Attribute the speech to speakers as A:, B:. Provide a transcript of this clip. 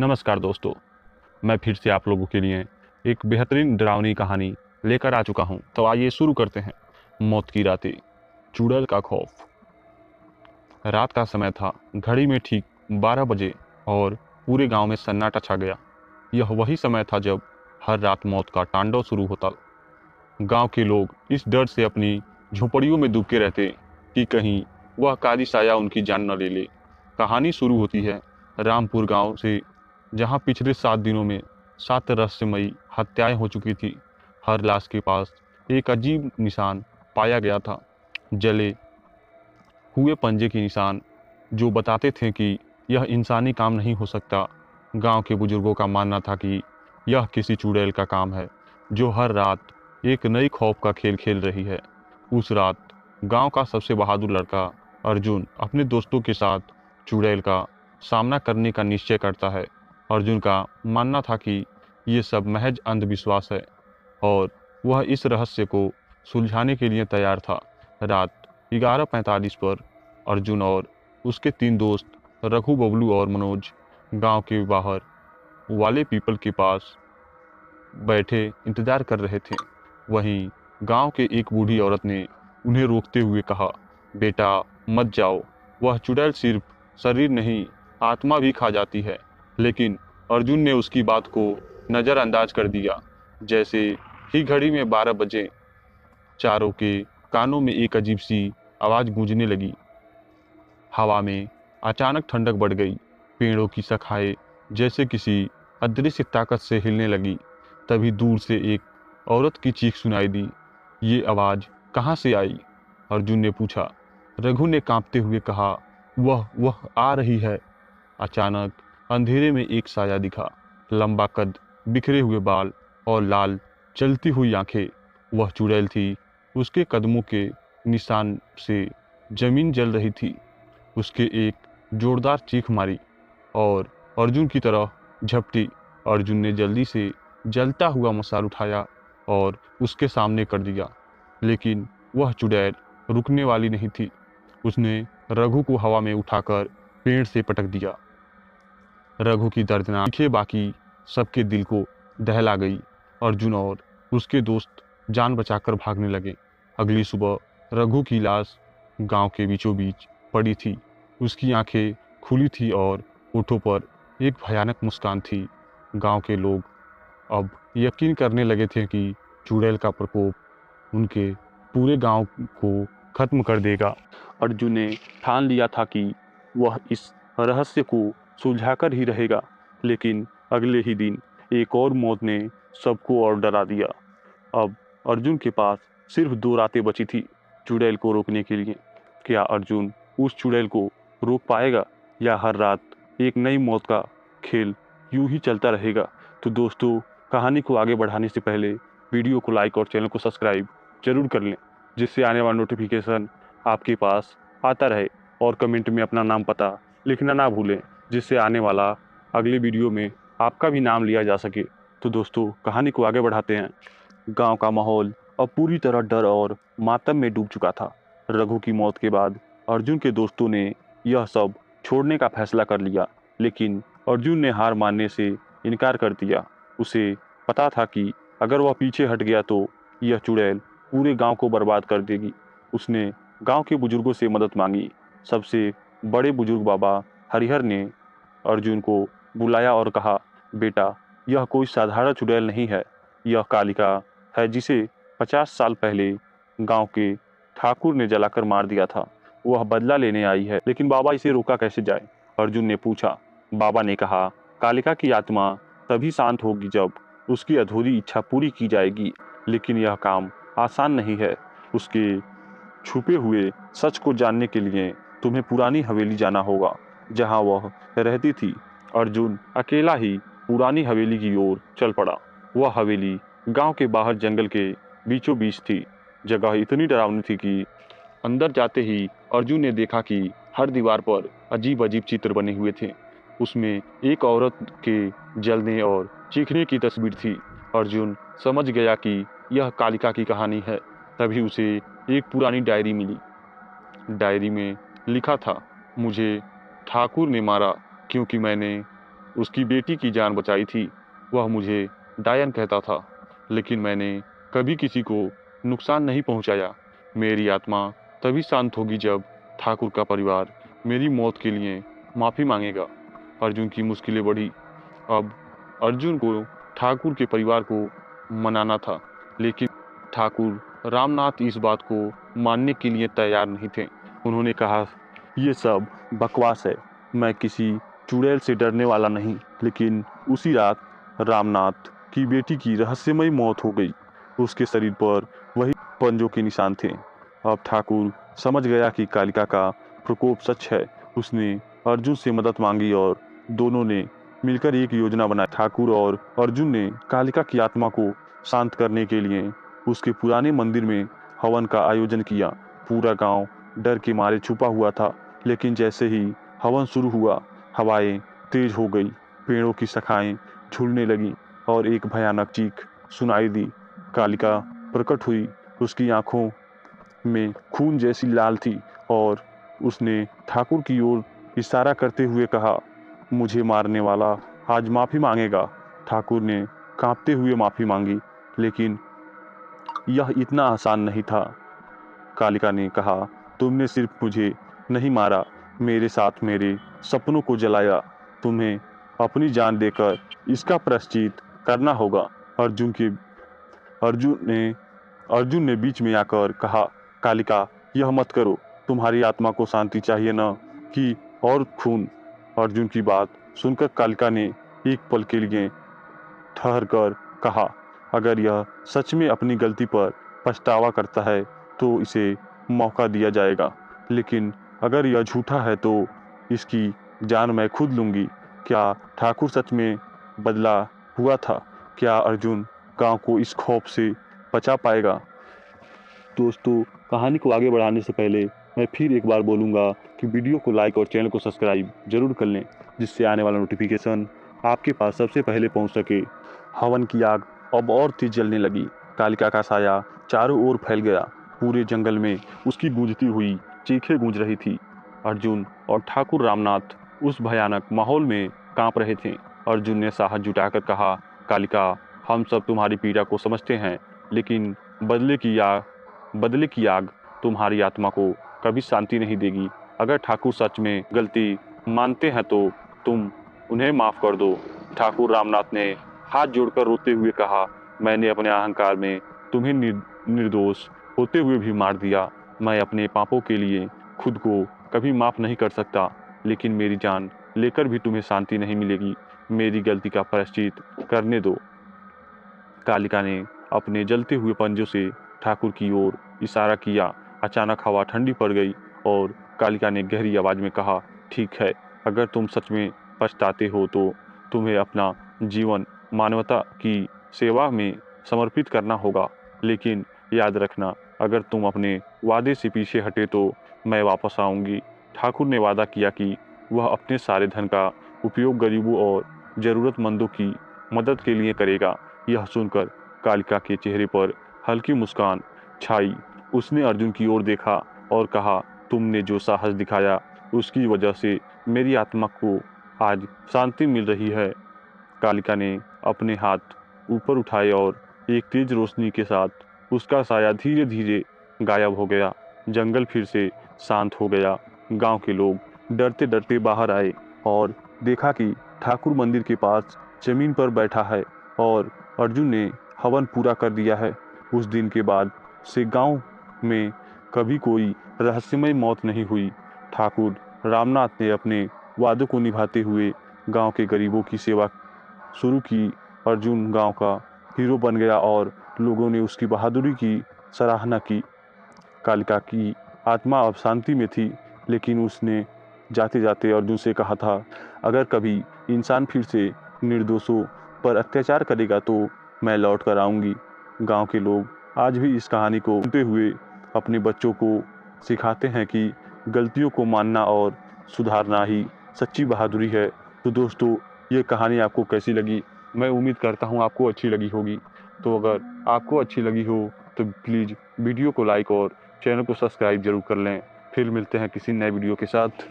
A: नमस्कार दोस्तों, मैं फिर से आप लोगों के लिए एक बेहतरीन डरावनी कहानी लेकर आ चुका हूं। तो आइए शुरू करते हैं। मौत की रातें, चुड़ैल का खौफ। रात का समय था, घड़ी में ठीक 12 बजे और पूरे गांव में सन्नाटा छा गया। यह वही समय था जब हर रात मौत का तांडव शुरू होता। गांव के लोग इस डर से अपनी झोपड़ियों में दुबके रहते कि कहीं वह काली साया उनकी जान न ले ले। कहानी शुरू होती है रामपुर गांव से, जहां पिछले 7 दिनों में 7 रहस्यमयी हत्याएं हो चुकी थी। हर लाश के पास एक अजीब निशान पाया गया था, जले हुए पंजे के निशान, जो बताते थे कि यह इंसानी काम नहीं हो सकता। गांव के बुजुर्गों का मानना था कि यह किसी चुड़ैल का काम है, जो हर रात एक नई खौफ का खेल खेल रही है। उस रात गांव का सबसे बहादुर लड़का अर्जुन अपने दोस्तों के साथ चुड़ैल का सामना करने का निश्चय करता है। अर्जुन का मानना था कि ये सब महज अंधविश्वास है और वह इस रहस्य को सुलझाने के लिए तैयार था। रात 11:45 पर अर्जुन और उसके 3 दोस्त रघु, बबलू और मनोज गांव के बाहर वाले पीपल के पास बैठे इंतजार कर रहे थे। वहीं गांव के एक बूढ़ी औरत ने उन्हें रोकते हुए कहा, बेटा मत जाओ, वह चुड़ैल सिर्फ शरीर नहीं आत्मा भी खा जाती है। लेकिन अर्जुन ने उसकी बात को नज़रअंदाज कर दिया। जैसे ही घड़ी में 12 बजे, चारों के कानों में एक अजीब सी आवाज़ गूंजने लगी। हवा में अचानक ठंडक बढ़ गई। पेड़ों की शाखाएं जैसे किसी अदृश्य ताकत से हिलने लगी। तभी दूर से एक औरत की चीख सुनाई दी। ये आवाज़ कहाँ से आई? अर्जुन ने पूछा। रघु ने कांपते हुए कहा, वह आ रही है। अचानक अंधेरे में एक साया दिखा, लंबा कद, बिखरे हुए बाल और लाल चलती हुई आंखें। वह चुड़ैल थी। उसके कदमों के निशान से जमीन जल रही थी। उसके एक जोरदार चीख मारी और अर्जुन की तरफ झपटी। अर्जुन ने जल्दी से जलता हुआ मशाल उठाया और उसके सामने कर दिया, लेकिन वह चुड़ैल रुकने वाली नहीं थी। उसने रघु को हवा में उठाकर पेड़ से पटक दिया। रघु की दर्दनाक चीखें बाकी सबके दिल को दहला गई। अर्जुन और उसके दोस्त जान बचाकर भागने लगे। अगली सुबह रघु की लाश गांव के बीचों बीच पड़ी थी। उसकी आंखें खुली थी और होठों पर एक भयानक मुस्कान थी। गांव के लोग अब यकीन करने लगे थे कि चुड़ैल का प्रकोप उनके पूरे गांव को खत्म कर देगा। अर्जुन ने ठान लिया था कि वह इस रहस्य को सुलझाकर ही रहेगा। लेकिन अगले ही दिन एक और मौत ने सबको और डरा दिया। अब अर्जुन के पास सिर्फ 2 रातें बची थी चुड़ैल को रोकने के लिए। क्या अर्जुन उस चुड़ैल को रोक पाएगा, या हर रात एक नई मौत का खेल यूं ही चलता रहेगा? तो दोस्तों, कहानी को आगे बढ़ाने से पहले वीडियो को लाइक और चैनल को सब्सक्राइब जरूर कर लें, जिससे आने वाला नोटिफिकेशन आपके पास आता रहे। और कमेंट में अपना नाम पता लिखना ना भूलें, जिससे आने वाला अगले वीडियो में आपका भी नाम लिया जा सके। तो दोस्तों, कहानी को आगे बढ़ाते हैं। गांव का माहौल अब पूरी तरह डर और मातम में डूब चुका था। रघु की मौत के बाद अर्जुन के दोस्तों ने यह सब छोड़ने का फैसला कर लिया, लेकिन अर्जुन ने हार मानने से इनकार कर दिया। उसे पता था कि अगर वह पीछे हट गया तो यह चुड़ैल पूरे गांव को बर्बाद कर देगी। उसने गांव के बुजुर्गों से मदद मांगी। सबसे बड़े बुजुर्ग बाबा हरिहर ने अर्जुन को बुलाया और कहा, बेटा, यह कोई साधारण चुड़ैल नहीं है। यह कालिका है, जिसे 50 साल पहले गांव के ठाकुर ने जलाकर मार दिया था। वह बदला लेने आई है। लेकिन बाबा, इसे रोका कैसे जाए? अर्जुन ने पूछा। बाबा ने कहा, कालिका की आत्मा तभी शांत होगी जब उसकी अधूरी इच्छा पूरी की जाएगी। लेकिन यह काम आसान नहीं है। उसके छुपे हुए सच को जानने के लिए तुम्हें पुरानी हवेली जाना होगा, जहां वह रहती थी। अर्जुन अकेला ही पुरानी हवेली की ओर चल पड़ा। वह हवेली गांव के बाहर जंगल के बीचों बीच थी। जगह इतनी डरावनी थी कि अंदर जाते ही अर्जुन ने देखा कि हर दीवार पर अजीब अजीब चित्र बने हुए थे। उसमें एक औरत के जलने और चीखने की तस्वीर थी। अर्जुन समझ गया कि यह कालिका की कहानी है। तभी उसे एक पुरानी डायरी मिली। डायरी में लिखा था, मुझे ठाकुर ने मारा क्योंकि मैंने उसकी बेटी की जान बचाई थी। वह मुझे डायन कहता था, लेकिन मैंने कभी किसी को नुकसान नहीं पहुंचाया। मेरी आत्मा तभी शांत होगी जब ठाकुर का परिवार मेरी मौत के लिए माफ़ी मांगेगा। अर्जुन की मुश्किलें बढ़ी। अब अर्जुन को ठाकुर के परिवार को मनाना था, लेकिन ठाकुर रामनाथ इस बात को मानने के लिए तैयार नहीं थे। उन्होंने कहा, ये सब बकवास है, मैं किसी चुड़ैल से डरने वाला नहीं। लेकिन उसी रात रामनाथ की बेटी की रहस्यमयी मौत हो गई। उसके शरीर पर वही पंजों के निशान थे। अब ठाकुर समझ गया कि कालिका का प्रकोप सच है। उसने अर्जुन से मदद मांगी और दोनों ने मिलकर एक योजना बनाई। ठाकुर और अर्जुन ने कालिका की आत्मा को शांत करने के लिए उसके पुराने मंदिर में हवन का आयोजन किया। पूरा गांव डर के मारे छुपा हुआ था, लेकिन जैसे ही हवन शुरू हुआ, हवाएं तेज हो गई, पेड़ों की शाखाएं झूलने लगीं और एक भयानक चीख सुनाई दी। कालिका प्रकट हुई। उसकी आंखों में खून जैसी लाल थी और उसने ठाकुर की ओर इशारा करते हुए कहा, मुझे मारने वाला आज माफ़ी मांगेगा। ठाकुर ने कांपते हुए माफ़ी मांगी, लेकिन यह इतना आसान नहीं था। कालिका ने कहा, तुमने सिर्फ मुझे नहीं मारा, मेरे साथ मेरे सपनों को जलाया। तुम्हें अपनी जान देकर इसका प्रायश्चित करना होगा। अर्जुन ने अर्जुन ने बीच में आकर कहा, कालिका, यह मत करो। तुम्हारी आत्मा को शांति चाहिए, न कि और खून। अर्जुन की बात सुनकर कालिका ने एक पल के लिए ठहर कर कहा, अगर यह सच में अपनी गलती पर पछतावा करता है तो इसे मौका दिया जाएगा, लेकिन अगर यह झूठा है तो इसकी जान मैं खुद लूंगी। क्या ठाकुर सच में बदला हुआ था? क्या अर्जुन गांव को इस खौफ से बचा पाएगा? दोस्तों, कहानी को आगे बढ़ाने से पहले मैं फिर एक बार बोलूँगा कि वीडियो को लाइक और चैनल को सब्सक्राइब जरूर कर लें, जिससे आने वाला नोटिफिकेशन आपके पास सबसे पहले पहुंच सके। हवन की आग अब और तेज जलने लगी। कालिका का साया चारों ओर फैल गया। पूरे जंगल में उसकी गूंजती हुई चीखें गूंज रही थी। अर्जुन और ठाकुर रामनाथ उस भयानक माहौल में कांप रहे थे। अर्जुन ने साहस जुटाकर कहा, कालिका, हम सब तुम्हारी पीड़ा को समझते हैं, लेकिन बदले की आग तुम्हारी आत्मा को कभी शांति नहीं देगी। अगर ठाकुर सच में गलती मानते हैं तो तुम उन्हें माफ कर दो। ठाकुर रामनाथ ने हाथ जोड़कर रोते हुए कहा, मैंने अपने अहंकार में तुम्हें निर्दोष होते हुए भी मार दिया। मैं अपने पापों के लिए खुद को कभी माफ नहीं कर सकता, लेकिन मेरी जान लेकर भी तुम्हें शांति नहीं मिलेगी। मेरी गलती का प्रायश्चित करने दो। कालिका ने अपने जलते हुए पंजों से ठाकुर की ओर इशारा किया। अचानक हवा ठंडी पड़ गई और कालिका ने गहरी आवाज में कहा, ठीक है, अगर तुम सच में पछताते हो तो तुम्हें अपना जीवन मानवता की सेवा में समर्पित करना होगा। लेकिन याद रखना, अगर तुम अपने वादे से पीछे हटे तो मैं वापस आऊंगी। ठाकुर ने वादा किया कि वह अपने सारे धन का उपयोग गरीबों और जरूरतमंदों की मदद के लिए करेगा। यह सुनकर कालिका के चेहरे पर हल्की मुस्कान छाई। उसने अर्जुन की ओर देखा और कहा, तुमने जो साहस दिखाया उसकी वजह से मेरी आत्मा को आज शांति मिल रही है। कालिका ने अपने हाथ ऊपर उठाए और एक तेज रोशनी के साथ उसका साया धीरे धीरे गायब हो गया। जंगल फिर से शांत हो गया। गांव के लोग डरते डरते बाहर आए और देखा कि ठाकुर मंदिर के पास जमीन पर बैठा है और अर्जुन ने हवन पूरा कर दिया है। उस दिन के बाद से गांव में कभी कोई रहस्यमय मौत नहीं हुई। ठाकुर रामनाथ ने अपने वादों को निभाते हुए गांव के गरीबों की सेवा शुरू की। अर्जुन गांव का हीरो बन गया और लोगों ने उसकी बहादुरी की सराहना की। कालिका की आत्मा अब शांति में थी, लेकिन उसने जाते जाते अर्जुन से कहा था, अगर कभी इंसान फिर से निर्दोषों पर अत्याचार करेगा तो मैं लौट कर आऊँगी। गांव के लोग आज भी इस कहानी को सुनते हुए अपने बच्चों को सिखाते हैं कि गलतियों को मानना और सुधारना ही सच्ची बहादुरी है। तो दोस्तों, ये कहानी आपको कैसी लगी? मैं उम्मीद करता हूँ आपको अच्छी लगी होगी। तो अगर आपको अच्छी लगी हो तो प्लीज़ वीडियो को लाइक और चैनल को सब्सक्राइब जरूर कर लें। फिर मिलते हैं किसी नए वीडियो के साथ।